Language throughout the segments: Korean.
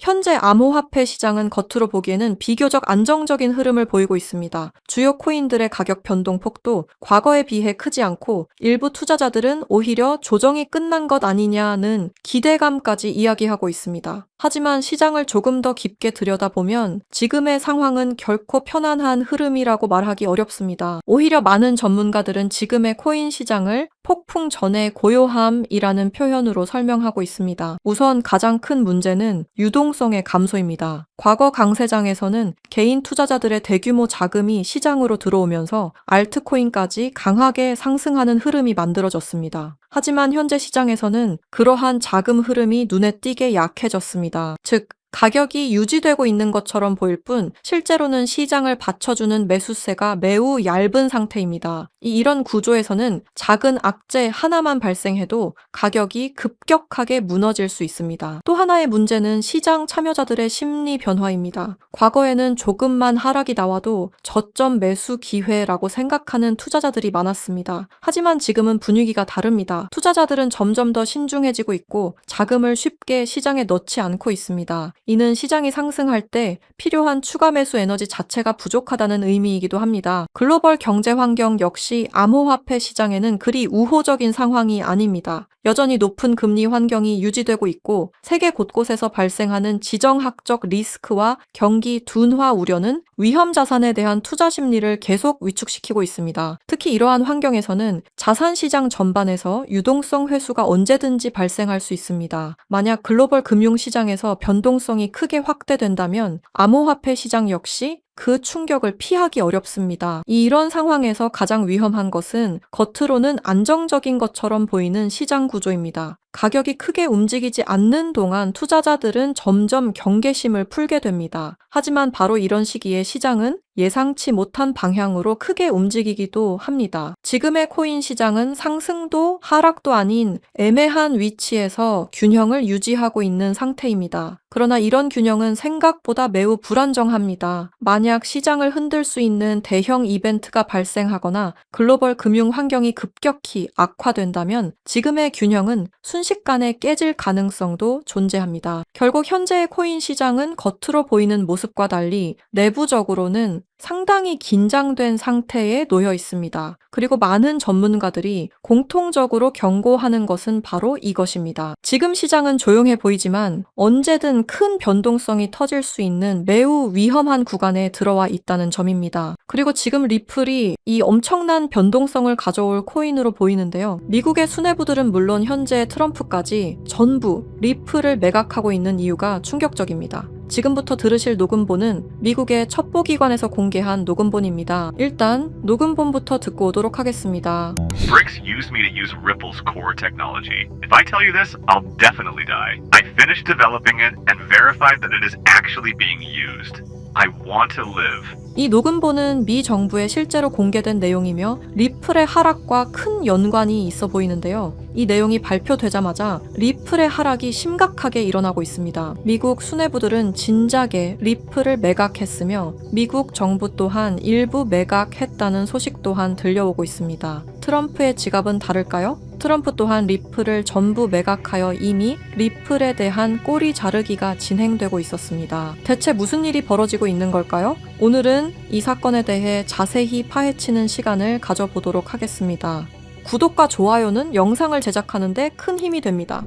현재 암호화폐 시장은 겉으로 보기에는 비교적 안정적인 흐름을 보이고 있습니다. 주요 코인들의 가격 변동폭도 과거에 비해 크지 않고 일부 투자자들은 오히려 조정이 끝난 것 아니냐는 기대감까지 이야기하고 있습니다. 하지만 시장을 조금 더 깊게 들여다보면 지금의 상황은 결코 편안한 흐름이라고 말하기 어렵습니다. 오히려 많은 전문가들은 지금의 코인 시장을 폭풍 전의 고요함이라는 표현으로 설명하고 있습니다. 우선 가장 큰 문제는 유동성의 감소입니다. 과거 강세장에서는 개인 투자자들의 대규모 자금이 시장으로 들어오면서 알트코인까지 강하게 상승하는 흐름이 만들어졌습니다. 하지만 현재 시장에서는 그러한 자금 흐름이 눈에 띄게 약해졌습니다. 즉, 가격이 유지되고 있는 것처럼 보일 뿐 실제로는 시장을 받쳐주는 매수세가 매우 얇은 상태입니다. 이런 구조에서는 작은 악재 하나만 발생해도 가격이 급격하게 무너질 수 있습니다. 또 하나의 문제는 시장 참여자들의 심리 변화입니다. 과거에는 조금만 하락이 나와도 저점 매수 기회라고 생각하는 투자자들이 많았습니다. 하지만 지금은 분위기가 다릅니다. 투자자들은 점점 더 신중해지고 있고 자금을 쉽게 시장에 넣지 않고 있습니다. 이는 시장이 상승할 때 필요한 추가 매수 에너지 자체가 부족하다는 의미이기도 합니다. 글로벌 경제 환경 역시 암호화폐 시장에는 그리 우호적인 상황이 아닙니다. 여전히 높은 금리 환경이 유지되고 있고 세계 곳곳에서 발생하는 지정학적 리스크와 경기 둔화 우려는 위험 자산에 대한 투자 심리를 계속 위축시키고 있습니다. 특히 이러한 환경에서는 자산 시장 전반에서 유동성 회수가 언제든지 발생할 수 있습니다. 만약 글로벌 금융 시장에서 변동성이 크게 확대된다면 암호화폐 시장 역시 그 충격을 피하기 어렵습니다. 이런 상황에서 가장 위험한 것은 겉으로는 안정적인 것처럼 보이는 시장 구조입니다. 가격이 크게 움직이지 않는 동안 투자자들은 점점 경계심을 풀게 됩니다. 하지만 바로 이런 시기에 시장은 예상치 못한 방향으로 크게 움직이기도 합니다. 지금의 코인 시장은 상승도 하락도 아닌 애매한 위치에서 균형을 유지하고 있는 상태입니다. 그러나 이런 균형은 생각보다 매우 불안정합니다. 만약 시장을 흔들 수 있는 대형 이벤트가 발생하거나 글로벌 금융 환경이 급격히 악화된다면 지금의 균형은 순식간에 깨질 가능성도 존재합니다. 결국 현재의 코인 시장은 겉으로 보이는 모습과 달리 내부적으로는 상당히 긴장된 상태에 놓여 있습니다. 그리고 많은 전문가들이 공통적으로 경고하는 것은 바로 이것입니다. 지금 시장은 조용해 보이지만 언제든 큰 변동성이 터질 수 있는 매우 위험한 구간에 들어와 있다는 점입니다. 그리고 지금 리플이 이 엄청난 변동성을 가져올 코인으로 보이는데요. 미국의 수뇌부들은 물론 현재 트럼프까지 전부 리플을 매각하고 있는 이유가 충격적입니다. 지금부터 들으실 녹음본은 미국의 첩보기관에서 공개한 녹음본입니다. 일단 녹음본부터 듣고 오도록 하겠습니다. Bricks used me to use Ripple's core technology. If I tell you this, I'll definitely die. I finished developing it and verified that it is actually being used. I want to live. 이 녹음본은 미 정부에 실제로 공개된 내용이며 리플의 하락과 큰 연관이 있어 보이는데요. 이 내용이 발표되자마자 리플의 하락이 심각하게 일어나고 있습니다. 미국 수뇌부들은 진작에 리플을 매각했으며 미국 정부 또한 일부 매각했다는 소식 또한 들려오고 있습니다. 트럼프의 지갑은 다를까요? 트럼프 또한 리플을 전부 매각하여 이미 리플에 대한 꼬리 자르기가 진행되고 있었습니다. 대체 무슨 일이 벌어지고 있는 걸까요? 오늘은 이 사건에 대해 자세히 파헤치는 시간을 가져보도록 하겠습니다. 구독과 좋아요는 영상을 제작하는데 큰 힘이 됩니다.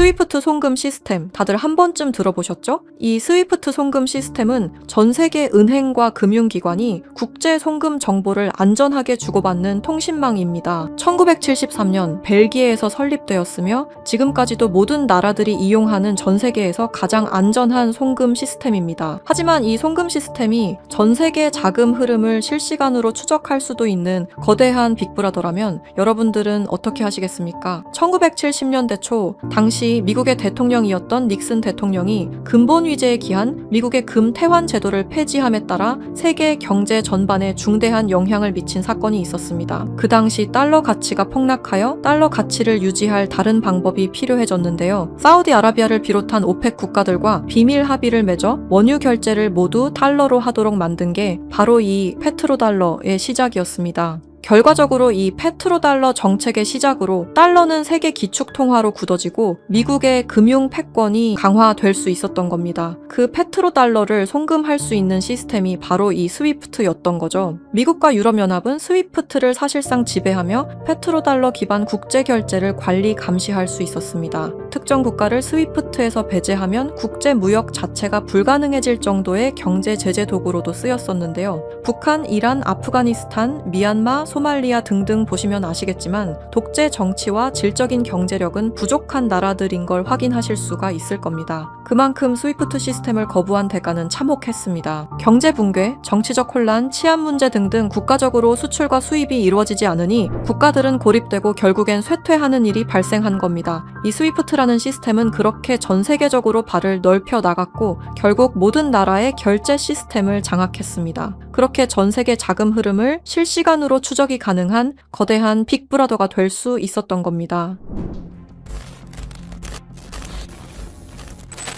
스위프트 송금 시스템 다들 한 번쯤 들어보셨죠? 이 스위프트 송금 시스템은 전 세계 은행과 금융기관이 국제 송금 정보를 안전하게 주고받는 통신망입니다. 1973년 벨기에에서 설립되었으며 지금까지도 모든 나라들이 이용하는 전 세계에서 가장 안전한 송금 시스템입니다. 하지만 이 송금 시스템이 전 세계 자금 흐름을 실시간으로 추적할 수도 있는 거대한 빅브라더라면 여러분들은 어떻게 하시겠습니까? 1970년대 초 당시 당시 미국의 대통령이었던 닉슨 대통령이 근본 위제에 기한 미국의 금태환 제도를 폐지함에 따라 세계 경제 전반에 중대한 영향을 미친 사건이 있었습니다. 그 당시 달러 가치가 폭락하여 달러 가치를 유지할 다른 방법이 필요해졌는데요. 사우디아라비아를 비롯한 오펙 국가들과 비밀 합의를 맺어 원유 결제를 모두 달러로 하도록 만든 게 바로 이 페트로달러의 시작이었습니다. 결과적으로 이 페트로달러 정책의 시작으로 달러는 세계 기축통화로 굳어지고 미국의 금융 패권이 강화될 수 있었던 겁니다. 그 페트로달러를 송금할 수 있는 시스템이 바로 이 스위프트였던 거죠. 미국과 유럽연합은 스위프트를 사실상 지배하며 페트로달러 기반 국제결제를 관리 감시할 수 있었습니다. 특정 국가를 스위프트에서 배제하면 국제무역 자체가 불가능해질 정도의 경제 제재 도구로도 쓰였었는데요. 북한, 이란, 아프가니스탄, 미얀마, 소말리아 등등 보시면 아시겠지만 독재 정치와 질적인 경제력은 부족한 나라들인 걸 확인하실 수가 있을 겁니다. 그만큼 스위프트 시스템을 거부한 대가는 참혹했습니다. 경제 붕괴, 정치적 혼란, 치안 문제 등등 국가적으로 수출과 수입이 이루어지지 않으니 국가들은 고립되고 결국엔 쇠퇴하는 일이 발생한 겁니다. 이 스위프트라는 시스템은 그렇게 전 세계적으로 발을 넓혀 나갔고 결국 모든 나라의 결제 시스템을 장악했습니다. 그렇게 전 세계 자금 흐름을 실시간으로 추적이 가능한 거대한 빅브라더가 될 수 있었던 겁니다.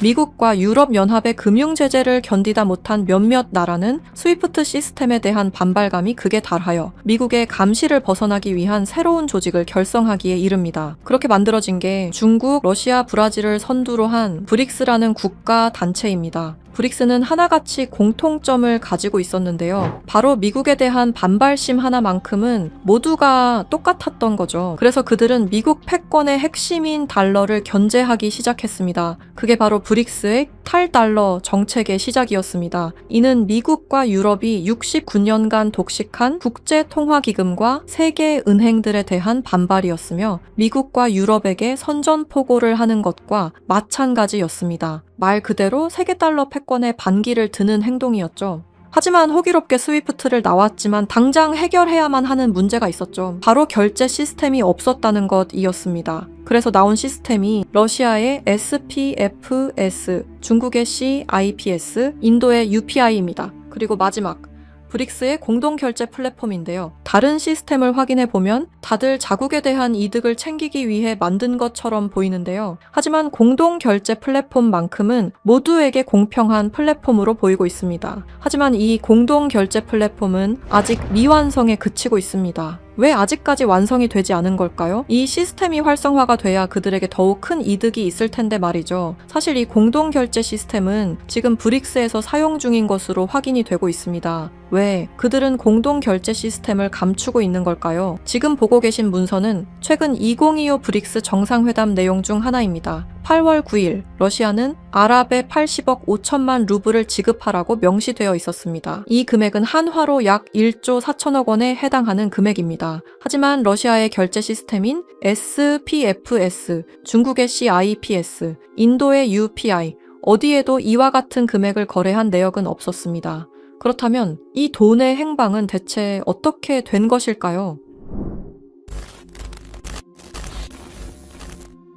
미국과 유럽연합의 금융 제재를 견디다 못한 몇몇 나라는 스위프트 시스템에 대한 반발감이 극에 달하여 미국의 감시를 벗어나기 위한 새로운 조직을 결성하기에 이릅니다. 그렇게 만들어진 게 중국, 러시아, 브라질을 선두로 한 브릭스라는 국가 단체입니다. 브릭스는 하나같이 공통점을 가지고 있었는데요. 바로 미국에 대한 반발심 하나만큼은 모두가 똑같았던 거죠. 그래서 그들은 미국 패권의 핵심인 달러를 견제하기 시작했습니다. 그게 바로 브릭스의 탈달러 정책의 시작이었습니다. 이는 미국과 유럽이 69년간 독식한 국제통화기금과 세계은행들에 대한 반발이었으며 미국과 유럽에게 선전포고를 하는 것과 마찬가지였습니다. 말 그대로 세계달러 패권에 반기를 드는 행동이었죠. 하지만 호기롭게 스위프트를 나왔지만 당장 해결해야만 하는 문제가 있었죠. 바로 결제 시스템이 없었다는 것이었습니다. 그래서 나온 시스템이 러시아의 SPFS, 중국의 CIPS, 인도의 UPI입니다. 그리고 마지막 브릭스의 공동결제 플랫폼인데요. 다른 시스템을 확인해 보면 다들 자국에 대한 이득을 챙기기 위해 만든 것처럼 보이는데요. 하지만 공동결제 플랫폼만큼은 모두에게 공평한 플랫폼으로 보이고 있습니다. 하지만 이 공동결제 플랫폼은 아직 미완성에 그치고 있습니다. 왜 아직까지 완성이 되지 않은 걸까요? 이 시스템이 활성화가 돼야 그들에게 더욱 큰 이득이 있을 텐데 말이죠. 사실 이 공동결제 시스템은 지금 브릭스에서 사용 중인 것으로 확인이 되고 있습니다. 왜? 그들은 공동결제 시스템을 감추고 있는 걸까요? 지금 보고 계신 문서는 최근 2025 브릭스 정상회담 내용 중 하나입니다. 8월 9일 러시아는 아랍에 80억 5천만 루블을 지급하라고 명시되어 있었습니다. 이 금액은 한화로 약 1조 4천억 원에 해당하는 금액입니다. 하지만 러시아의 결제 시스템인 SPFS, 중국의 CIPS, 인도의 UPI, 어디에도 이와 같은 금액을 거래한 내역은 없었습니다. 그렇다면 이 돈의 행방은 대체 어떻게 된 것일까요?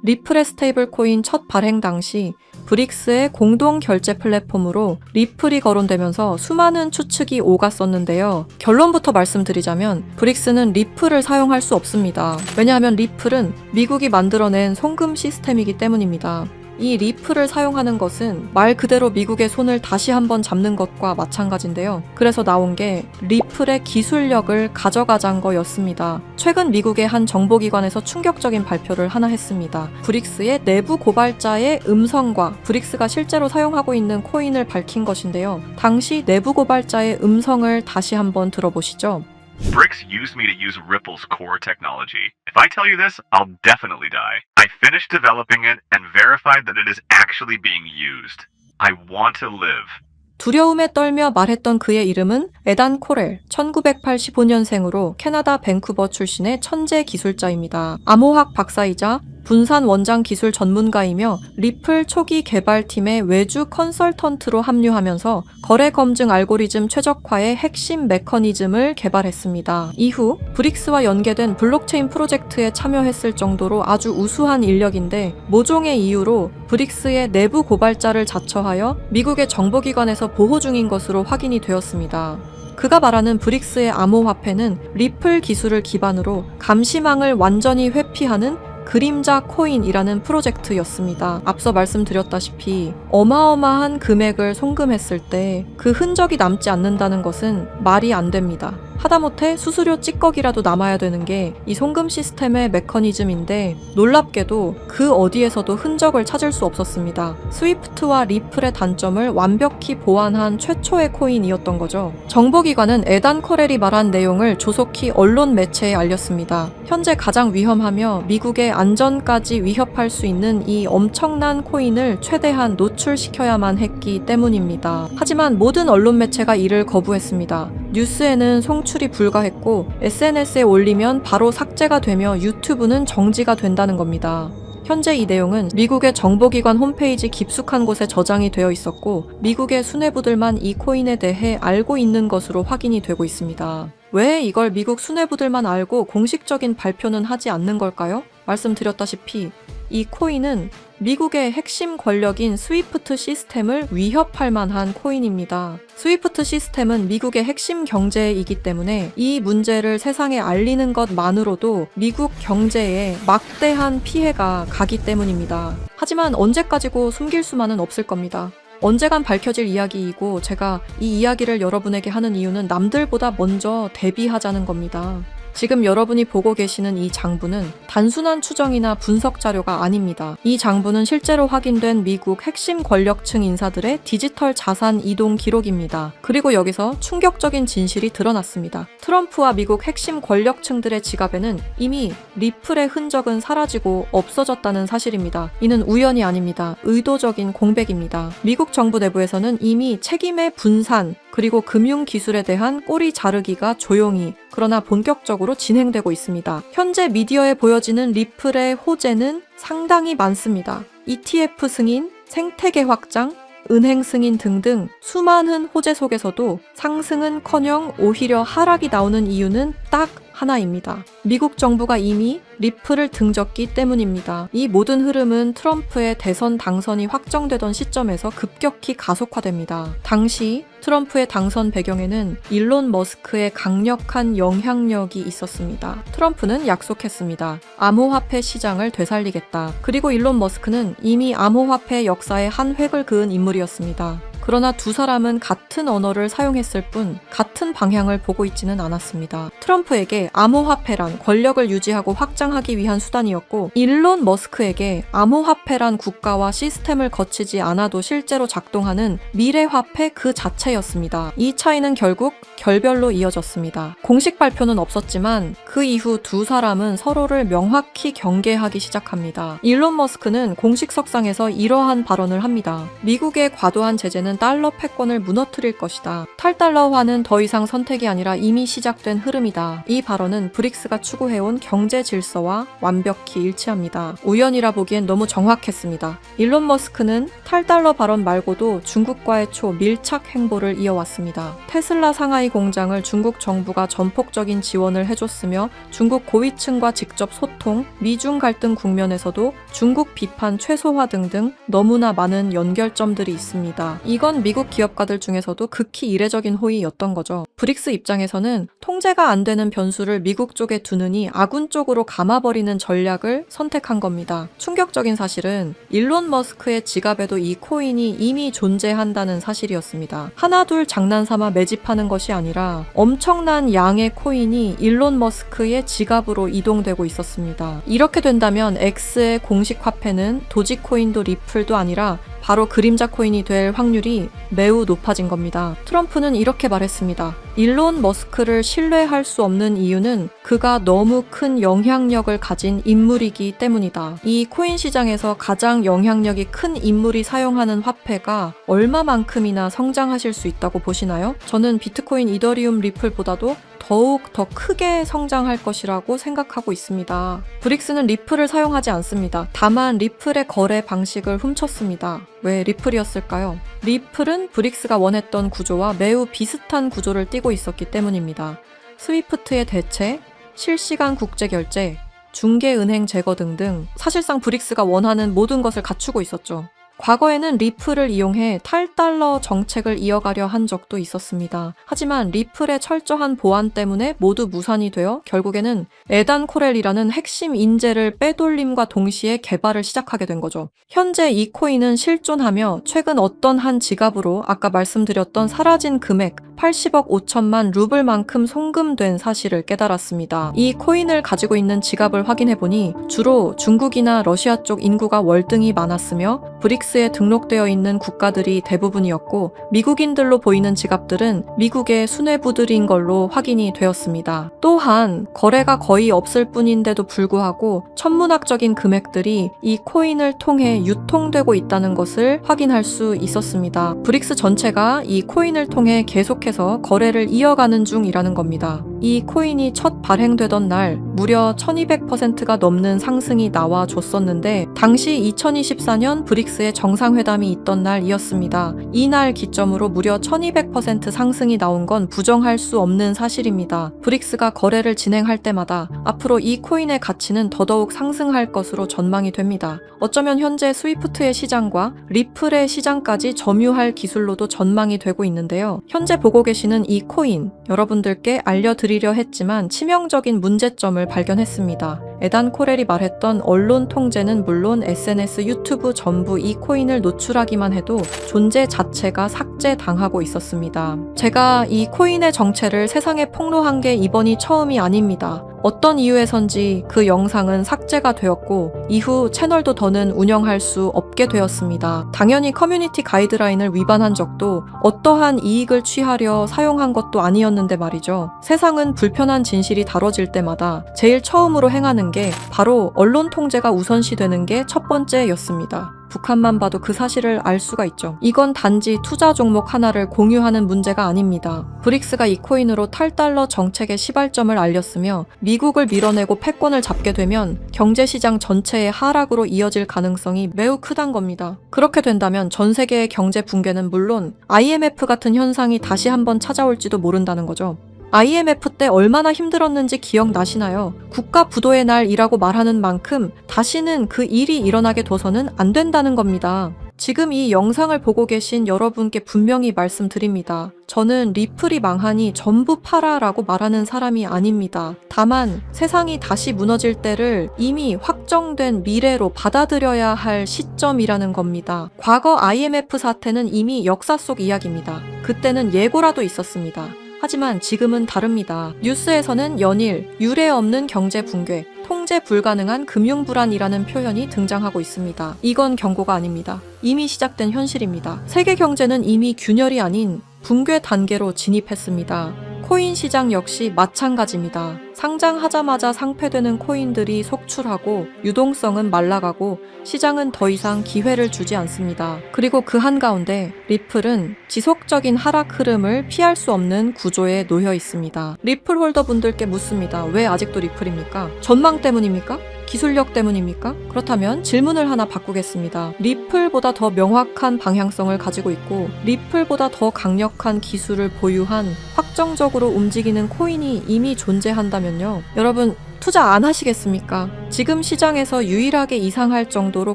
리플의 스테이블 코인 첫 발행 당시 브릭스의 공동 결제 플랫폼으로 리플이 거론되면서 수많은 추측이 오갔었는데요. 결론부터 말씀드리자면 브릭스는 리플을 사용할 수 없습니다. 왜냐하면 리플은 미국이 만들어낸 송금 시스템이기 때문입니다. 이 리플을 사용하는 것은 말 그대로 미국의 손을 다시 한번 잡는 것과 마찬가지인데요. 그래서 나온 게 리플의 기술력을 가져가자는 거였습니다. 최근 미국의 한 정보기관에서 충격적인 발표를 하나 했습니다. 브릭스의 내부 고발자의 음성과 브릭스가 실제로 사용하고 있는 코인을 밝힌 것인데요. 당시 내부 고발자의 음성을 다시 한번 들어보시죠. BRICS used me to use Ripple's core technology. If I tell you this, I'll definitely die. I finished developing it and verified that it is actually being used. I want to live. 두려움에 떨며 말했던 그의 이름은 에단 코렐, 1985년생으로 캐나다 밴쿠버 출신의 천재 기술자입니다. 암호학 박사이자 분산 원장 기술 전문가이며 리플 초기 개발팀의 외주 컨설턴트로 합류하면서 거래 검증 알고리즘 최적화의 핵심 메커니즘을 개발했습니다. 이후 브릭스와 연계된 블록체인 프로젝트에 참여했을 정도로 아주 우수한 인력인데 모종의 이유로 브릭스의 내부 고발자를 자처하여 미국의 정보기관에서 보호 중인 것으로 확인이 되었습니다. 그가 말하는 브릭스의 암호화폐는 리플 기술을 기반으로 감시망을 완전히 회피하는 그림자 코인이라는 프로젝트였습니다. 앞서 말씀드렸다시피 어마어마한 금액을 송금했을 때 그 흔적이 남지 않는다는 것은 말이 안 됩니다. 하다못해 수수료 찌꺼기라도 남아야 되는 게 이 송금 시스템의 메커니즘인데 놀랍게도 그 어디에서도 흔적을 찾을 수 없었습니다. 스위프트와 리플의 단점을 완벽히 보완한 최초의 코인이었던 거죠. 정보기관은 에단 커렐이 말한 내용을 조속히 언론 매체에 알렸습니다. 현재 가장 위험하며 미국의 안전까지 위협할 수 있는 이 엄청난 코인을 최대한 노출시켜야만 했기 때문입니다. 하지만 모든 언론 매체가 이를 거부했습니다. 뉴스에는 송출이 불가했고 SNS에 올리면 바로 삭제가 되며 유튜브는 정지가 된다는 겁니다. 현재 이 내용은 미국의 정보기관 홈페이지 깊숙한 곳에 저장이 되어 있었고 미국의 수뇌부들만 이 코인에 대해 알고 있는 것으로 확인이 되고 있습니다. 왜 이걸 미국 수뇌부들만 알고 공식적인 발표는 하지 않는 걸까요? 말씀드렸다시피 이 코인은 미국의 핵심 권력인 스위프트 시스템을 위협할 만한 코인입니다. 스위프트 시스템은 미국의 핵심 경제이기 때문에 이 문제를 세상에 알리는 것만으로도 미국 경제에 막대한 피해가 가기 때문입니다. 하지만 언제까지고 숨길 수만은 없을 겁니다. 언젠간 밝혀질 이야기이고 제가 이 이야기를 여러분에게 하는 이유는 남들보다 먼저 대비하자는 겁니다. 지금 여러분이 보고 계시는 이 장부는 단순한 추정이나 분석 자료가 아닙니다. 이 장부는 실제로 확인된 미국 핵심 권력층 인사들의 디지털 자산 이동 기록입니다. 그리고 여기서 충격적인 진실이 드러났습니다. 트럼프와 미국 핵심 권력층들의 지갑에는 이미 리플의 흔적은 사라지고 없어졌다는 사실입니다. 이는 우연이 아닙니다. 의도적인 공백입니다. 미국 정부 내부에서는 이미 책임의 분산 그리고 금융 기술에 대한 꼬리 자르기가 조용히 그러나 본격적으로 진행되고 있습니다. 현재 미디어에 보여지는 리플의 호재는 상당히 많습니다. ETF 승인, 생태계 확장, 은행 승인 등등 수많은 호재 속에서도 상승은커녕 오히려 하락이 나오는 이유는 딱 하나입니다. 미국 정부가 이미 리플을 등졌기 때문입니다. 이 모든 흐름은 트럼프의 대선 당선이 확정되던 시점에서 급격히 가속화됩니다. 당시 트럼프의 당선 배경에는 일론 머스크의 강력한 영향력이 있었습니다. 트럼프는 약속했습니다. 암호화폐 시장을 되살리겠다. 그리고 일론 머스크는 이미 암호화폐 역사의 한 획을 그은 인물이었습니다. 그러나 두 사람은 같은 언어를 사용했을 뿐 같은 방향을 보고 있지는 않았습니다. 트럼프에게 암호화폐란 권력을 유지하고 확장하기 위한 수단이었고 일론 머스크에게 암호화폐란 국가와 시스템을 거치지 않아도 실제로 작동하는 미래화폐 그 자체였습니다. 이 차이는 결국 결별로 이어졌습니다. 공식 발표는 없었지만 그 이후 두 사람은 서로를 명확히 경계하기 시작합니다. 일론 머스크는 공식 석상에서 이러한 발언을 합니다. 미국의 과도한 제재는 달러 패권을 무너뜨릴 것이다. 탈달러화는 더 이상 선택이 아니라 이미 시작된 흐름이다. 이 발언은 브릭스가 추구해온 경제 질서와 완벽히 일치합니다. 우연이라 보기엔 너무 정확했습니다. 일론 머스크는 탈달러 발언 말고도 중국과의 초밀착 행보를 이어왔습니다. 테슬라 상하이 공장을 중국 정부가 전폭적인 지원을 해줬으며 중국 고위층과 직접 소통, 미중 갈등 국면에서도 중국 비판 최소화 등등 너무나 많은 연결점들이 있습니다. 이건 미국 기업가들 중에서도 극히 이례적인 호의였던 거죠. 브릭스 입장에서는 통제가 안 되는 변수를 미국 쪽에 두느니 아군 쪽으로 감아버리는 전략을 선택한 겁니다. 충격적인 사실은 일론 머스크의 지갑에도 이 코인이 이미 존재한다는 사실이었습니다. 하나둘 장난삼아 매집하는 것이 아니라 엄청난 양의 코인이 일론 머스크의 지갑으로 이동되고 있었습니다. 이렇게 된다면 X의 공식 화폐는 도지코인도 리플도 아니라 바로 그림자 코인이 될 확률이 매우 높아진 겁니다. 트럼프는 이렇게 말했습니다. 일론 머스크를 신뢰할 수 없는 이유는 그가 너무 큰 영향력을 가진 인물이기 때문이다. 이 코인 시장에서 가장 영향력이 큰 인물이 사용하는 화폐가 얼마만큼이나 성장하실 수 있다고 보시나요? 저는 비트코인, 이더리움, 리플보다도 더욱 더 크게 성장할 것이라고 생각하고 있습니다. 브릭스는 리플을 사용하지 않습니다. 다만 리플의 거래 방식을 훔쳤습니다. 왜 리플이었을까요? 리플은 브릭스가 원했던 구조와 매우 비슷한 구조를 띠고 있었기 때문입니다. 스위프트의 대체, 실시간 국제결제, 중개은행 제거 등등 사실상 브릭스가 원하는 모든 것을 갖추고 있었죠. 과거에는 리플을 이용해 탈달러 정책을 이어가려 한 적도 있었습니다. 하지만 리플의 철저한 보안 때문에 모두 무산이 되어 결국에는 에단 코렐이라는 핵심 인재를 빼돌림과 동시에 개발을 시작하게 된 거죠. 현재 이 코인은 실존하며 최근 어떤 한 지갑으로 아까 말씀드렸던 사라진 금액 80억 5천만 루블만큼 송금된 사실을 깨달았습니다. 이 코인을 가지고 있는 지갑을 확인해보니 주로 중국이나 러시아 쪽 인구가 월등히 많았으며 브릭스에 등록되어 있는 국가들이 대부분이었고 미국인들로 보이는 지갑들은 미국의 수뇌부들인 걸로 확인이 되었습니다. 또한 거래가 거의 없을 뿐인데도 불구하고 천문학적인 금액들이 이 코인을 통해 유통되고 있다는 것을 확인할 수 있었습니다. 브릭스 전체가 이 코인을 통해 계속해서 거래를 이어가는 중이라는 겁니다. 이 코인이 첫 발행되던 날 무려 1200%가 넘는 상승이 나와줬었는데 당시 2024년 브릭스의 정상회담이 있던 날이었습니다. 이날 기점으로 무려 1200% 상승이 나온 건 부정할 수 없는 사실입니다. 브릭스가 거래를 진행할 때마다 앞으로 이 코인의 가치는 더더욱 상승할 것으로 전망이 됩니다. 어쩌면 현재 스위프트의 시장과 리플의 시장까지 점유할 기술로도 전망이 되고 있는데요. 현재 보고 계시는 이 코인, 여러분들께 알려드리려 했지만 치명적인 문제점을 발견했습니다. 에단 코렐이 말했던 언론 통제는 물론 SNS, 유튜브 전부 이 코인을 노출하기만 해도 존재 자체가 삭제당하고 있었습니다. 제가 이 코인의 정체를 세상에 폭로한 게 이번이 처음이 아닙니다. 어떤 이유에선지 그 영상은 삭제가 되었고 이후 채널도 더는 운영할 수 없게 되었습니다. 당연히 커뮤니티 가이드라인을 위반한 적도 어떠한 이익을 취하려 사용한 것도 아니었는데 말이죠. 세상은 불편한 진실이 다뤄질 때마다 제일 처음으로 행하는 게 바로 언론 통제가 우선시되는 게 첫 번째였습니다. 북한만 봐도 그 사실을 알 수가 있죠. 이건 단지 투자 종목 하나를 공유하는 문제가 아닙니다. 브릭스가 이 코인으로 탈달러 정책의 시발점을 알렸으며 미국을 밀어내고 패권을 잡게 되면 경제시장 전체의 하락으로 이어질 가능성이 매우 크단 겁니다. 그렇게 된다면 전 세계의 경제 붕괴는 물론 IMF 같은 현상이 다시 한번 찾아올지도 모른다는 거죠. IMF 때 얼마나 힘들었는지 기억나시나요? 국가 부도의 날이라고 말하는 만큼 다시는 그 일이 일어나게 둬서는 안 된다는 겁니다. 지금 이 영상을 보고 계신 여러분께 분명히 말씀드립니다. 저는 리플이 망하니 전부 팔아라고 말하는 사람이 아닙니다. 다만 세상이 다시 무너질 때를 이미 확정된 미래로 받아들여야 할 시점이라는 겁니다. 과거 IMF 사태는 이미 역사 속 이야기입니다. 그때는 예고라도 있었습니다. 하지만 지금은 다릅니다. 뉴스에서는 연일, 유례 없는 경제 붕괴, 통제 불가능한 금융 불안이라는 표현이 등장하고 있습니다. 이건 경고가 아닙니다. 이미 시작된 현실입니다. 세계 경제는 이미 균열이 아닌 붕괴 단계로 진입했습니다. 코인 시장 역시 마찬가지입니다. 상장하자마자 상폐되는 코인들이 속출하고 유동성은 말라가고 시장은 더 이상 기회를 주지 않습니다. 그리고 그 한가운데 리플은 지속적인 하락 흐름을 피할 수 없는 구조에 놓여 있습니다. 리플 홀더분들께 묻습니다. 왜 아직도 리플입니까? 전망 때문입니까? 기술력 때문입니까? 그렇다면 질문을 하나 바꾸겠습니다. 리플보다 더 명확한 방향성을 가지고 있고 리플보다 더 강력한 기술을 보유한 확정적으로 움직이는 코인이 이미 존재한다면요. 여러분 투자 안 하시겠습니까? 지금 시장에서 유일하게 이상할 정도로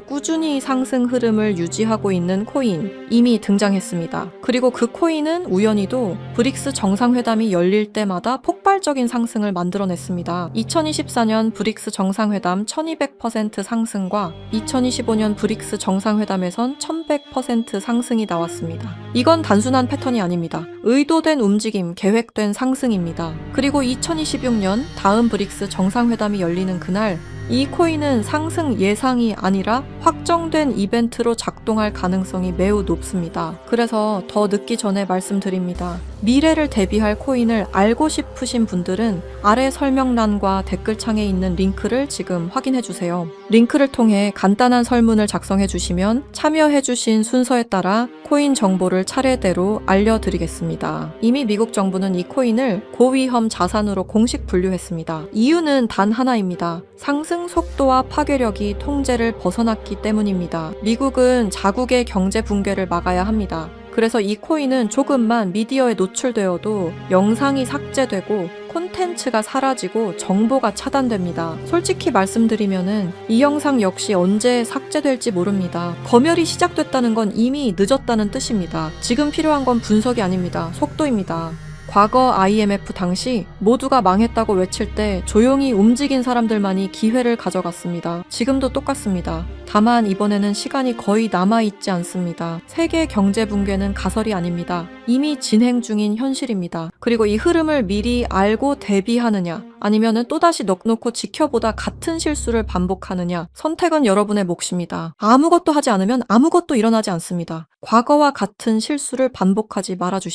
꾸준히 상승 흐름을 유지하고 있는 코인 이미 등장했습니다. 그리고 그 코인은 우연히도 브릭스 정상회담이 열릴 때마다 폭발적인 상승을 만들어냈습니다. 2024년 브릭스 정상회담 1200% 상승과 2025년 브릭스 정상회담에선 1100% 상승이 나왔습니다. 이건 단순한 패턴이 아닙니다. 의도된 움직임, 계획된 상승입니다. 그리고 2026년 다음 브릭스 정상회담이 열리는 그날 이 코인은 상승 예상이 아니라 확정된 이벤트로 작동할 가능성이 매우 높습니다. 그래서 더 늦기 전에 말씀드립니다. 미래를 대비할 코인을 알고 싶으신 분들은 아래 설명란과 댓글창에 있는 링크를 지금 확인해 주세요. 링크를 통해 간단한 설문을 작성해 주시면 참여해 주신 순서에 따라 코인 정보를 차례대로 알려드리겠습니다. 이미 미국 정부는 이 코인을 고위험 자산으로 공식 분류했습니다. 이유는 단 하나입니다. 상승 속도와 파괴력이 통제를 벗어났기 때문입니다. 미국은 자국의 경제 붕괴를 막아야 합니다. 그래서 이 코인은 조금만 미디어에 노출되어도 영상이 삭제되고 콘텐츠가 사라지고 정보가 차단됩니다. 솔직히 말씀드리면은 이 영상 역시 언제 삭제될지 모릅니다. 검열이 시작됐다는 건 이미 늦었다는 뜻입니다. 지금 필요한 건 분석이 아닙니다. 속도입니다. 과거 IMF 당시 모두가 망했다고 외칠 때 조용히 움직인 사람들만이 기회를 가져갔습니다. 지금도 똑같습니다. 다만 이번에는 시간이 거의 남아있지 않습니다. 세계 경제 붕괴는 가설이 아닙니다. 이미 진행 중인 현실입니다. 그리고 이 흐름을 미리 알고 대비하느냐, 아니면은 또다시 넉넉히 지켜보다 같은 실수를 반복하느냐, 선택은 여러분의 몫입니다. 아무것도 하지 않으면 아무것도 일어나지 않습니다. 과거와 같은 실수를 반복하지 말아주십시오.